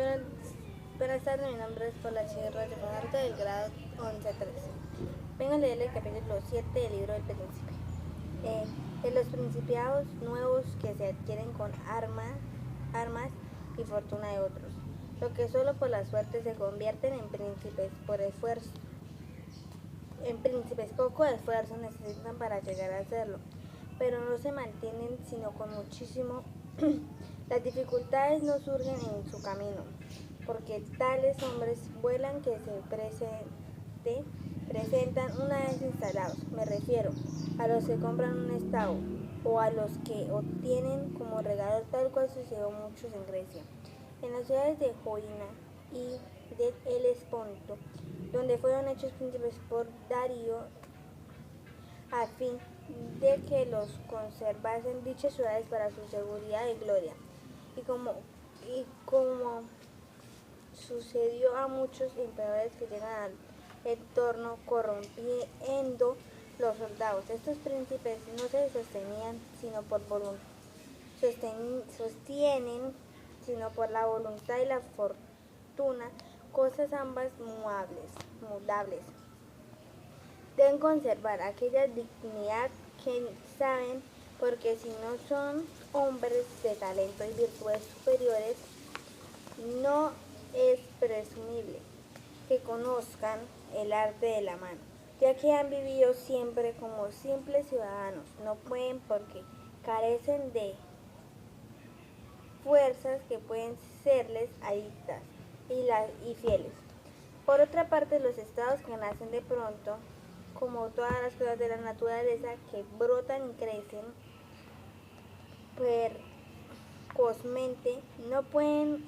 Buenas, buenas tardes, mi nombre es Paula Sierra de Fajardo del grado 11-13. Vengo a leer el capítulo 7 del libro del Príncipe. De los principiados nuevos que se adquieren con armas y fortuna de otros, lo que solo por la suerte se convierten en príncipes por esfuerzo. En príncipes poco esfuerzo necesitan para llegar a serlo, pero no se mantienen sino con muchísimo. Las dificultades no surgen en su camino, porque tales hombres vuelan que se presentan una vez instalados. Me refiero a los que compran un estado o a los que obtienen como regalo, tal cual sucedió muchos en Grecia. En las ciudades de Joina y de Helesponto, donde fueron hechos príncipes por Darío, a fin de que los conservasen dichas ciudades para su seguridad y gloria. Y como sucedió a muchos emperadores que llegan al entorno corrompiendo los soldados, estos príncipes no se sostenían sino por sostienen sino por la voluntad y la fortuna, cosas ambas mudables. Deben conservar aquella dignidad que saben, porque si no son hombres de talento y virtudes superiores, no es presumible que conozcan el arte de la mano, ya que han vivido siempre como simples ciudadanos. No pueden porque carecen de fuerzas que pueden serles adictas y fieles. Por otra parte, los estados que nacen de pronto, como todas las cosas de la naturaleza que brotan y crecen precozmente, no pueden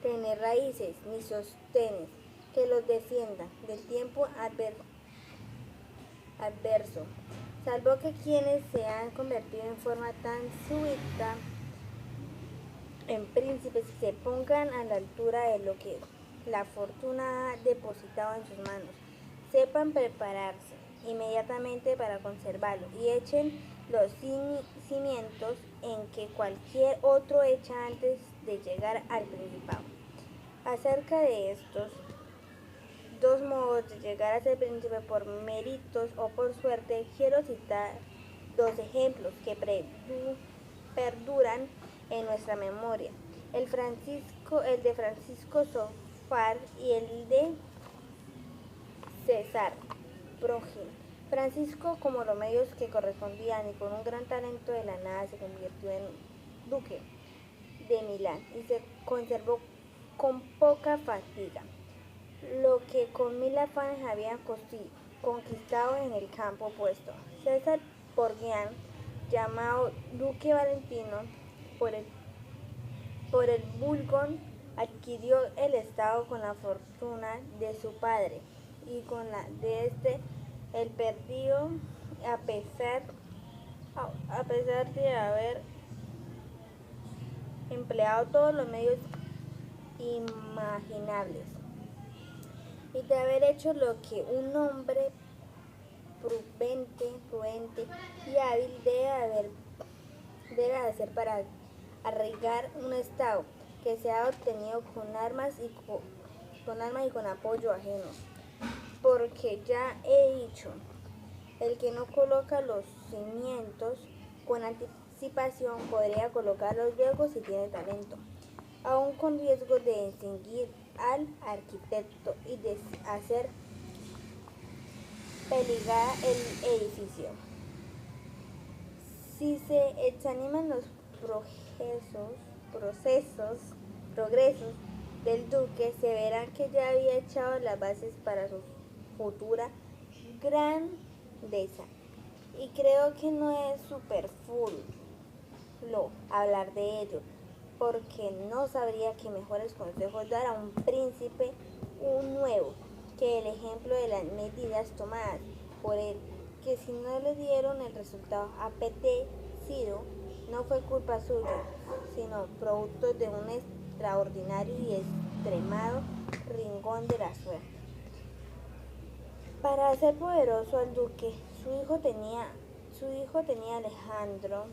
tener raíces ni sostenes que los defiendan del tiempo adverso, salvo que quienes se han convertido en forma tan súbita en príncipes se pongan a la altura de lo que la fortuna ha depositado en sus manos, sepan prepararse inmediatamente para conservarlo y echen los cimientos en que cualquier otro echa antes de llegar al principado. Acerca de estos dos modos de llegar a ser príncipe, por méritos o por suerte, quiero citar dos ejemplos que perduran en nuestra memoria: el de Francisco Sofar y el de César Borgia. Francisco, como los medios que correspondían y con un gran talento de la nada, se convirtió en duque de Milán y se conservó con poca fatiga lo que con mil afanes había conquistado en el campo opuesto. César Borgia, llamado Duque Valentino por el Bulgón, adquirió el estado con la fortuna de su padre y con la de el perdió a pesar de haber empleado todos los medios imaginables y de haber hecho lo que un hombre prudente y hábil debe hacer para arraigar un estado que se ha obtenido con armas y con apoyo ajeno. Porque ya he dicho, el que no coloca los cimientos con anticipación podría colocarlos luego si tiene talento, aun con riesgo de extinguir al arquitecto y de hacer peligrar el edificio. Si se examinan los progresos del duque, se verá que ya había echado las bases para su futura grandeza. Y creo que no es superfluo hablar de ello, porque no sabría qué mejores consejos dar a un príncipe nuevo que el ejemplo de las medidas tomadas por él, que si no le dieron el resultado apetecido, no fue culpa suya, sino producto de un extraordinario y extremado rincón de la suerte. Para hacer poderoso al duque, su hijo tenía Alejandro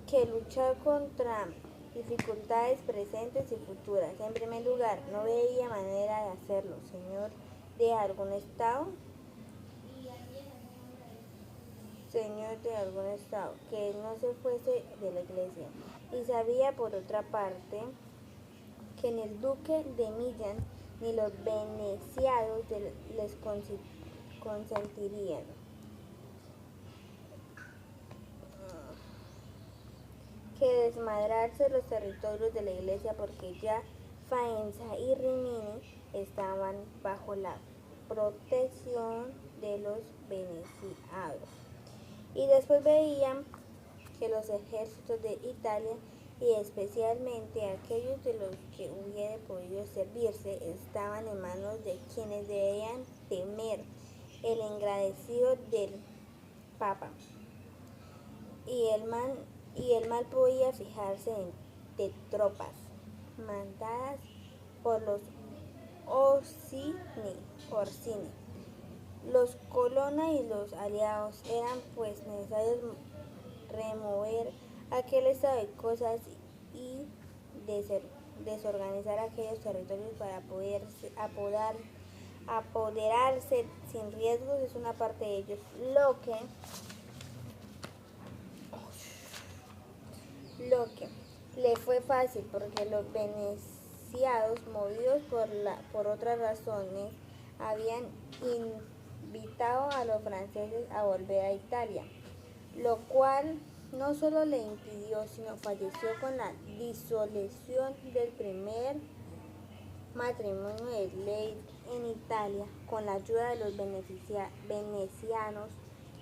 que luchar contra dificultades presentes y futuras. En primer lugar, no veía manera de hacerlo, señor de algún estado, que no se fuese de la iglesia. Y sabía, por otra parte, que ni el duque de Milán ni los venecianos les consentirían que desmadrarse los territorios de la iglesia, porque ya Faenza y Rimini estaban bajo la protección de los venecianos. Y después veían que los ejércitos de Italia, y especialmente aquellos de los que hubiera podido servirse, estaban en manos de quienes debían temer el engrandecido del Papa, y el mal podía fijarse en de tropas mandadas por los Orsini. Los Colonna y los aliados eran pues necesarios remover aquel estado de cosas y desorganizar aquellos territorios para apoderarse sin riesgos es una parte de ellos, lo que le fue fácil, porque los venecianos, movidos por otras razones, habían invitado a los franceses a volver a Italia, lo cual no solo le impidió, sino falleció con la disolución del primer matrimonio de Leir en Italia, con la ayuda de los venecianos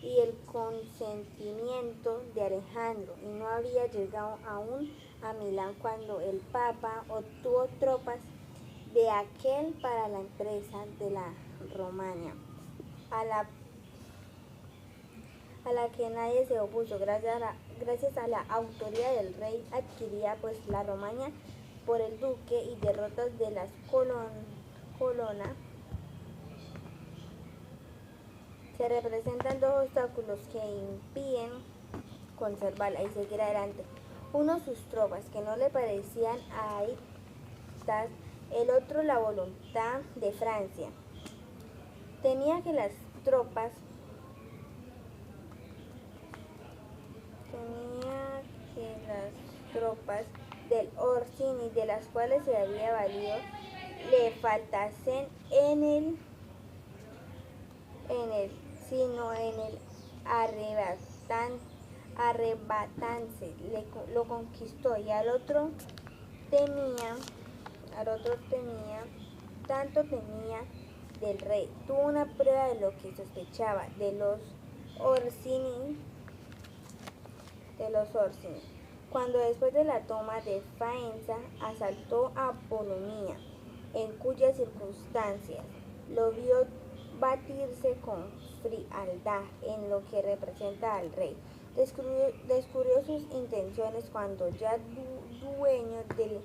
y el consentimiento de Alejandro, y no había llegado aún a Milán cuando el Papa obtuvo tropas de aquel para la empresa de la Romagna, a la que nadie se opuso. Gracias a la autoridad del rey, adquiría pues la Romagna por el duque, y derrotas de las Colonna. Se representan dos obstáculos que impiden conservarla y seguir adelante. Uno, sus tropas, que no le parecían aptas; el otro, la voluntad de Francia. Temía que las tropas del Orsini, de las cuales se había valido, le faltasen sino en el arrebatance lo conquistó, y al otro tanto temía del rey. Tuvo una prueba de lo que sospechaba de los Orsini, cuando después de la toma de Faenza asaltó a Bolonia, en cuyas circunstancias lo vio batirse con frialdad en lo que representa al rey. Descubrió sus intenciones cuando, ya dueño del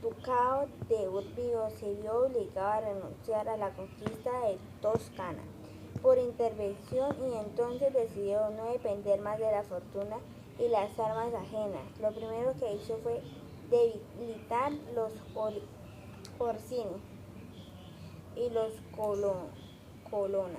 ducado de Urbino, se vio obligado a renunciar a la conquista de Toscana por intervención, y entonces decidió no depender más de la fortuna y las armas ajenas. Lo primero que hizo fue debilitar los Orsini y los Colonna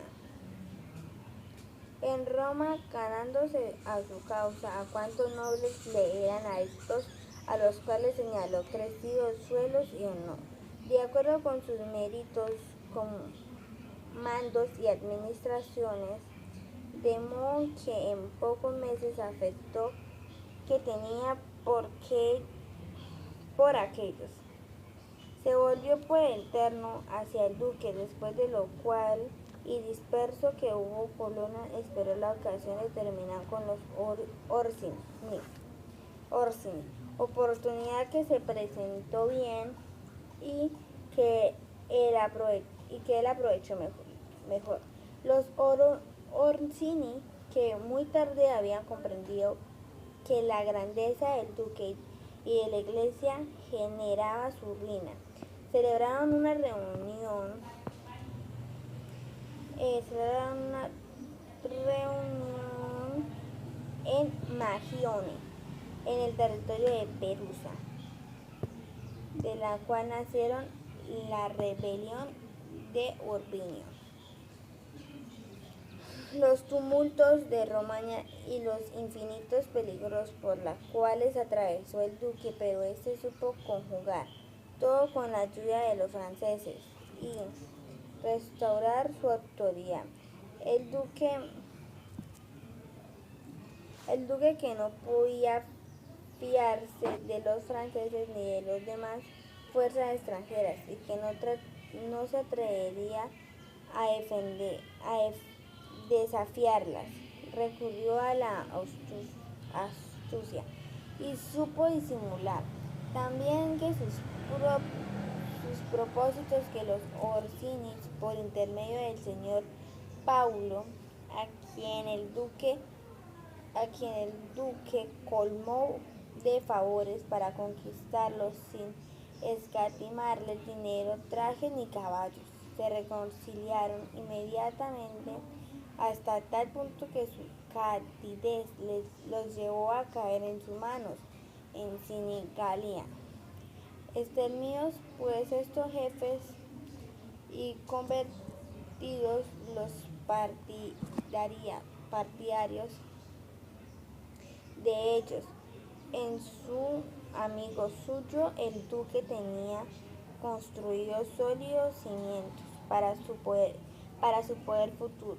en Roma, ganándose a su causa a cuantos nobles le eran adeptos, a los cuales señaló crecidos sueldos y honor, de acuerdo con sus méritos como mandos y administraciones, de modo que en pocos meses afectó que tenía por aquellos. Se volvió pues el terno hacia el duque, después de lo cual, y disperso que hubo Colonna, esperó la ocasión de terminar con los Orsini, oportunidad que se presentó bien, y que él aprovechó mejor. Los Orsini, que muy tarde habían comprendido que la grandeza del duque y de la iglesia generaba su ruina, celebraron una reunión en Magione, en el territorio de Perusa, la cual nacieron la rebelión de Urbino, los tumultos de Romaña y los infinitos peligros por los cuales atravesó el duque, pero este supo conjugar todo con la ayuda de los franceses y restaurar su autoridad. El duque que no podía fiarse de los franceses ni de las demás fuerzas extranjeras y que no se atrevería a desafiarlas, recurrió a la astucia y supo disimular también que sus propósitos que los Orsini, por intermedio del señor Paulo, a quien el duque colmó de favores para conquistarlos sin escatimarles dinero, trajes ni caballos, se reconciliaron inmediatamente hasta tal punto que su candidez los llevó a caer en sus manos en Sinigalia. Exterminados pues estos jefes y convertidos los partidarios de ellos en su amigo suyo, el duque tenía construidos sólidos cimientos para su poder futuro.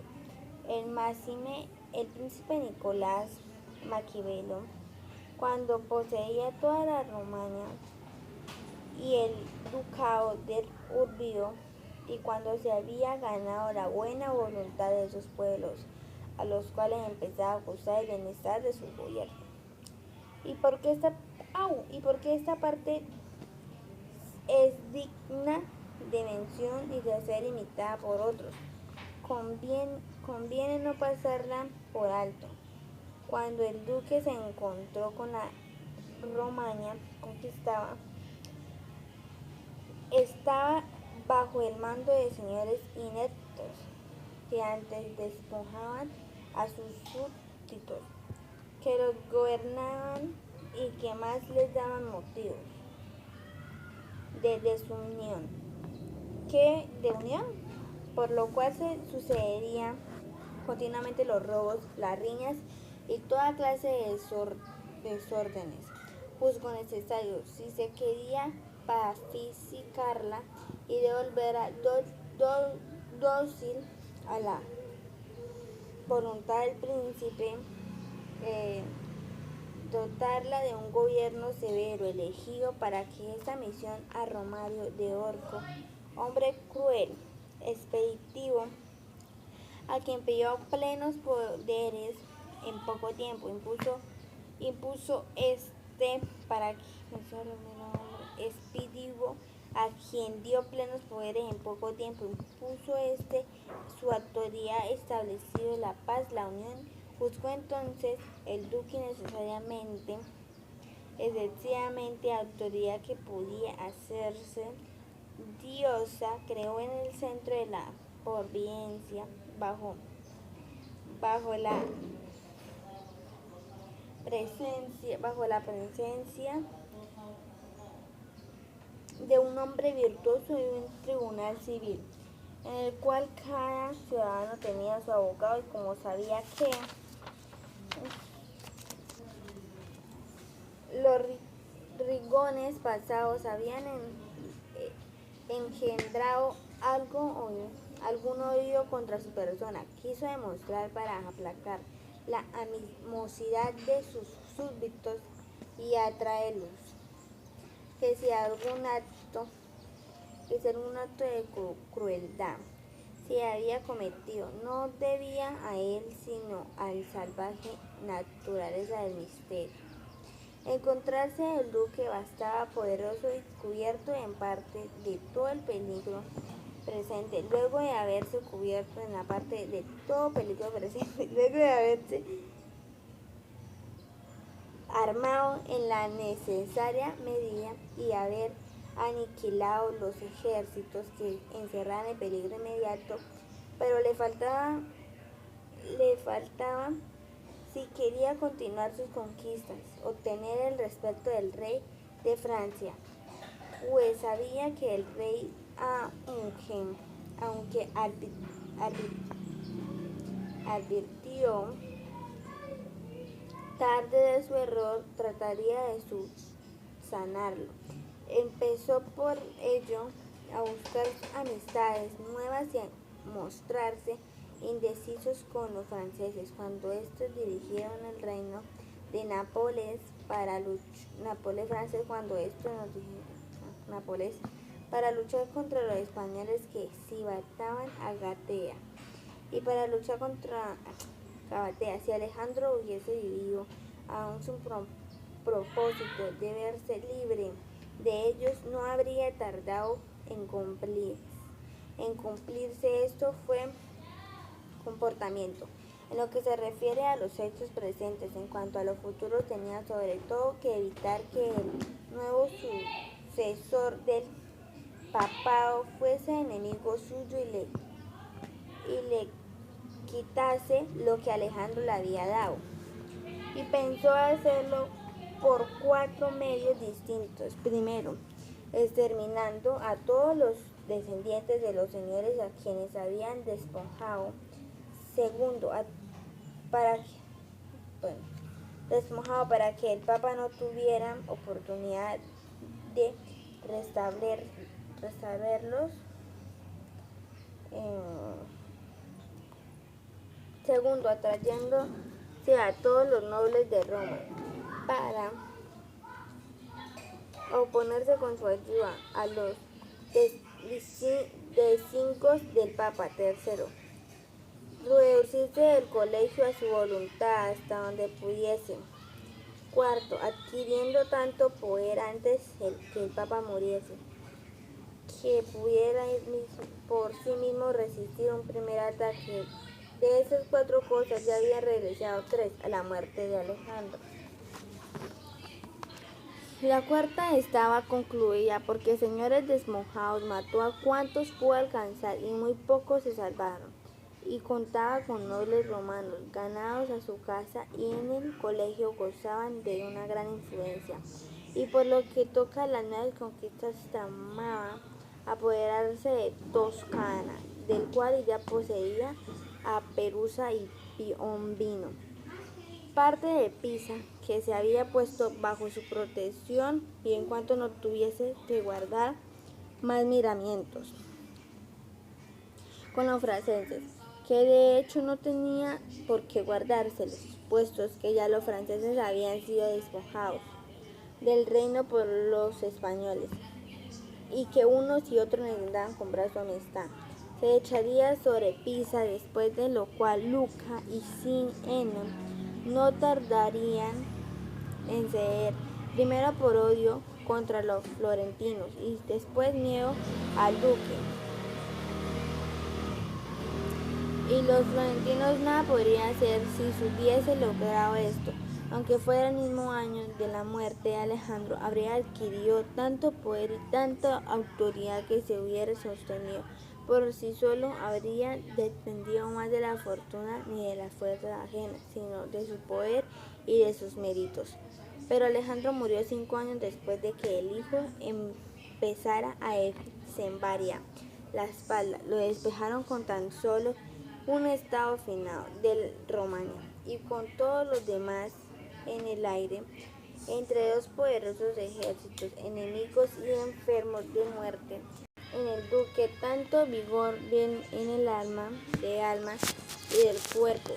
El príncipe Nicolás Maquiavelo, cuando poseía toda la Romaña y el ducado de Urbino, y cuando se había ganado la buena voluntad de esos pueblos, a los cuales empezaba a gustar el bienestar de su gobierno. ¿Y por qué esta parte es digna de mención y de ser imitada por otros? Conviene no pasarla por alto. Cuando el duque se encontró con la Romaña conquistada, estaba bajo el mando de señores ineptos que antes despojaban a sus súbditos, que los gobernaban y que más les daban motivos de desunión que de unión, por lo cual se sucederían continuamente los robos, las riñas y toda clase de desórdenes. Juzgó necesario, si se quería pacificarla y devolverla dócil a la voluntad del príncipe, dotarla de un gobierno severo elegido para que esta misión a Romario de Orco, hombre cruel, expeditivo, a quien pidió plenos poderes en poco tiempo, impuso para que expeditivo, a quien dio plenos poderes en poco tiempo, impuso su autoridad, establecido la paz, la unión. Juzgó entonces el duque excesivamente autoridad que podía hacerse diosa, creó en el centro de la providencia, bajo la presencia de un hombre virtuoso y un tribunal civil, en el cual cada ciudadano tenía su abogado, y como sabía que los rigones pasados habían engendrado algún odio contra su persona, quiso demostrar para aplacar la animosidad de sus súbditos y atraerlos, que si algún acto de crueldad se había cometido, no debía a él sino al salvaje naturaleza del misterio. Encontrarse el duque bastaba poderoso y cubierto en parte de todo el peligro presente, luego de haberse cubierto en la parte de todo peligro presente, luego de haberse armado en la necesaria medida y haber aniquilado los ejércitos que encerraban el peligro inmediato, pero le faltaba, si quería continuar sus conquistas, obtener el respeto del rey de Francia pues sabía que el rey, aunque advirtió tarde de su error, trataría de subsanarlo. Empezó por ello a buscar amistades nuevas y a mostrarse indecisos con los franceses cuando estos dirigieron el reino de Nápoles para luchar contra los españoles que Cibattaban a Gatea. Y para luchar contra Gabatea, si Alejandro hubiese vivido aún su propósito de verse libre de ellos, no habría tardado en cumplirse. Esto fue comportamiento. En lo que se refiere a los hechos presentes, en cuanto a lo futuro, tenía sobre todo que evitar que el nuevo sucesor del papado fuese enemigo suyo y le quitase lo que Alejandro le había dado. Y pensó hacerlo por 4 medios distintos. Primero, exterminando a todos los descendientes de los señores a quienes habían despojado. Segundo, despojado para que el Papa no tuviera oportunidad de restablecerlos. Segundo, atrayéndose a todos los nobles de Roma para oponerse con su ayuda a los designios del Papa. Tercero, reducirse del colegio a su voluntad hasta donde pudiese. Cuarto, adquiriendo tanto poder antes que el Papa muriese, que pudiera por sí mismo resistir un primer ataque. De esas 4 cosas ya había realizado 3 a la muerte de Alejandro. La cuarta estaba concluida porque señores desmojados mató a cuantos pudo alcanzar y muy pocos se salvaron. Y contaba con nobles romanos ganados a su casa y en el colegio gozaban de una gran influencia. Y por lo que toca a las nuevas conquistas, tramaba apoderarse de Toscana, del cual ya poseía a Perusa y Piombino, parte de Pisa, que se había puesto bajo su protección y en cuanto no tuviese que guardar más miramientos con los franceses, que de hecho no tenía por qué guardárselos, puestos que ya los franceses habían sido despojados del reino por los españoles, y que unos y otros necesitaban comprar su amistad. Se echaría sobre Pisa, después de lo cual Luca y Siena no tardarían en ceder, primero por odio contra los florentinos y después miedo al duque. Y los florentinos nada podrían hacer si se hubiese logrado esto. Aunque fuera el mismo año de la muerte de Alejandro, habría adquirido tanto poder y tanta autoridad que se hubiera sostenido por sí solo, habría dependido más de la fortuna ni de las fuerzas ajenas, sino de su poder y de sus méritos. Pero Alejandro murió 5 años después de que el hijo empezara a desembarar la espalda. Lo despejaron con tan solo un estado finado de Romania y con todos los demás en el aire, entre 2 poderosos ejércitos enemigos y enfermos de muerte. En el duque tanto vigor en el alma y del cuerpo.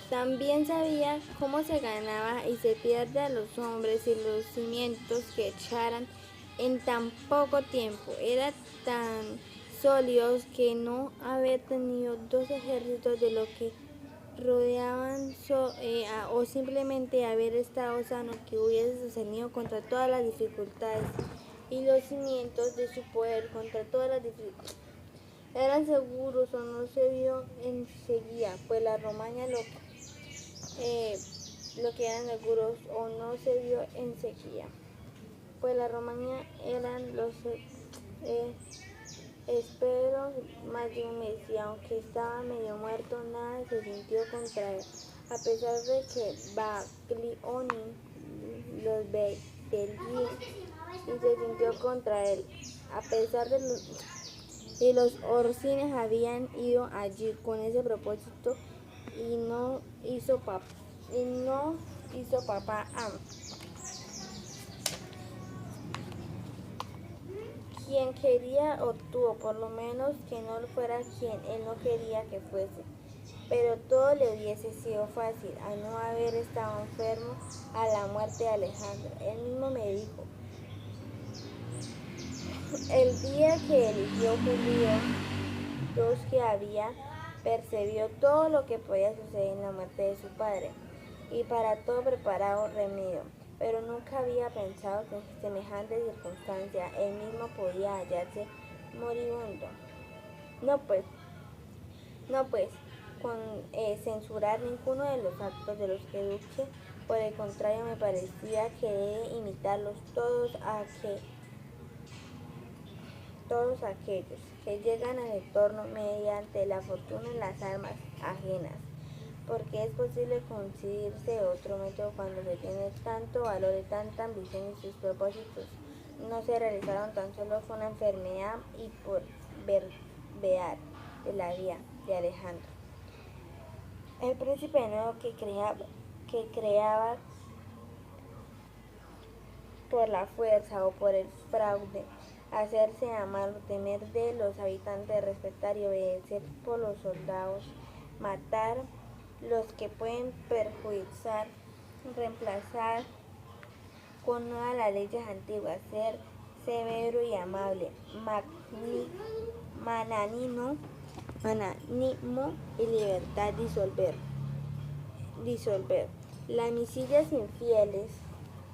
También sabía cómo se ganaba y se pierde a los hombres y los cimientos que echaran en tan poco tiempo. Era tan sólidos que no haber tenido 2 ejércitos de lo que rodeaban o simplemente haber estado sano que hubiese sostenido contra todas las dificultades y los cimientos de su poder contra todas las dificultades eran seguros o no se vio enseguida, pues la Romaña lo que eran seguros o no se vio enseguida, pues la Romaña eran los esperos más de un mes y aunque estaba medio muerto nada se sintió contra él, a pesar de que Baglioni, los belgi y se sintió contra él, a pesar de los Orsines habían ido allí con ese propósito y no hizo papá quien quería obtuvo, por lo menos que no fuera quien él no quería que fuese. Pero todo le hubiese sido fácil al no haber estado enfermo a la muerte de Alejandro. Él mismo me dijo, el día que eligió Julio, dos que había percibido todo lo que podía suceder en la muerte de su padre, y para todo preparado remedio, pero nunca había pensado que en semejante circunstancia él mismo podía hallarse moribundo. No pues, con censurar ninguno de los actos de los que Duque, por el contrario me parecía que debe imitarlos todos aquellos que llegan al entorno mediante la fortuna en las armas ajenas, porque es posible conseguirse de otro método cuando se tiene tanto valor y tanta ambición y sus propósitos no se realizaron tan solo con la enfermedad y por verbear de la vida de Alejandro. El príncipe nuevo que creaba por la fuerza o por el fraude, hacerse amar o temer de los habitantes, respetar y obedecer por los soldados, matar los que pueden perjudicar, reemplazar con nuevas las leyes antiguas, ser severo y amable, magnánimo y libertad disolver. Las misillas infieles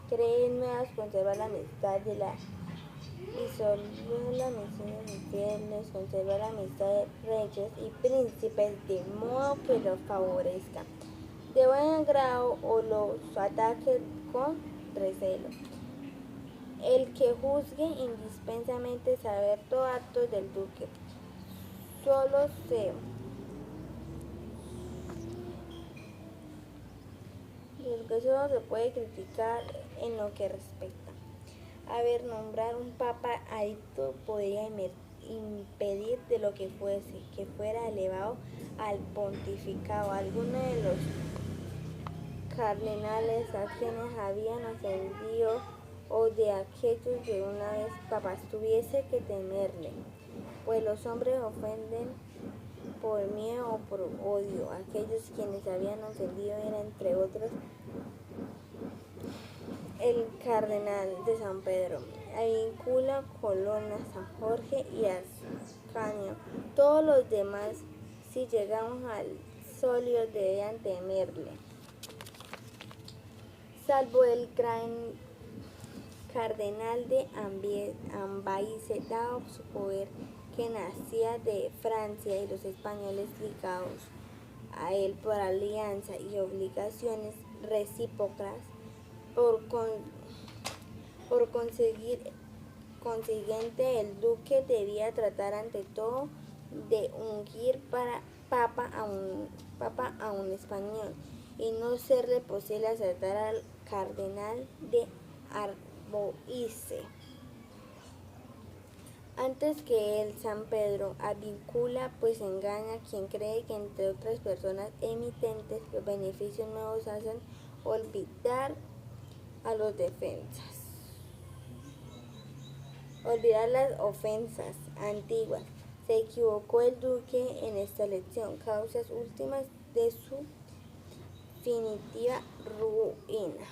creen nuevas, conservar la amistad de la disolver las misiones infieles, conservar la amistad de reyes y príncipes de modo que los favorezcan de buen grado o los ataque con recelo. El que juzgue indispensablemente saber todo acto del duque, solo se puede criticar en lo que respecta. A ver, nombrar un papa adicto podía impedir de lo que fuese, que fuera elevado al pontificado. Algunos de los cardenales a quienes habían ascendido o de aquellos de una vez papas tuviese que temerle, pues los hombres ofenden por miedo o por odio. Aquellos quienes habían ofendido eran, entre otros, el cardenal de San Pedro, Advíncula, Colonna, San Jorge y Ascanio. Todos los demás, si llegamos al solio, debían temerle, salvo el gran cardenal de Amboise, dado su poder, que nacía de Francia y los españoles ligados a él por alianza y obligaciones recíprocas. Por consiguiente, el duque debía tratar ante todo de ungir para papa a un español y no serle posible acertar al cardenal de Amboise antes que él. San Pedro Advíncula pues engaña a quien cree que entre otras personas emitentes los beneficios nuevos hacen olvidar las ofensas antiguas. Se equivocó el duque en esta elección, causas últimas de su definitiva ruina.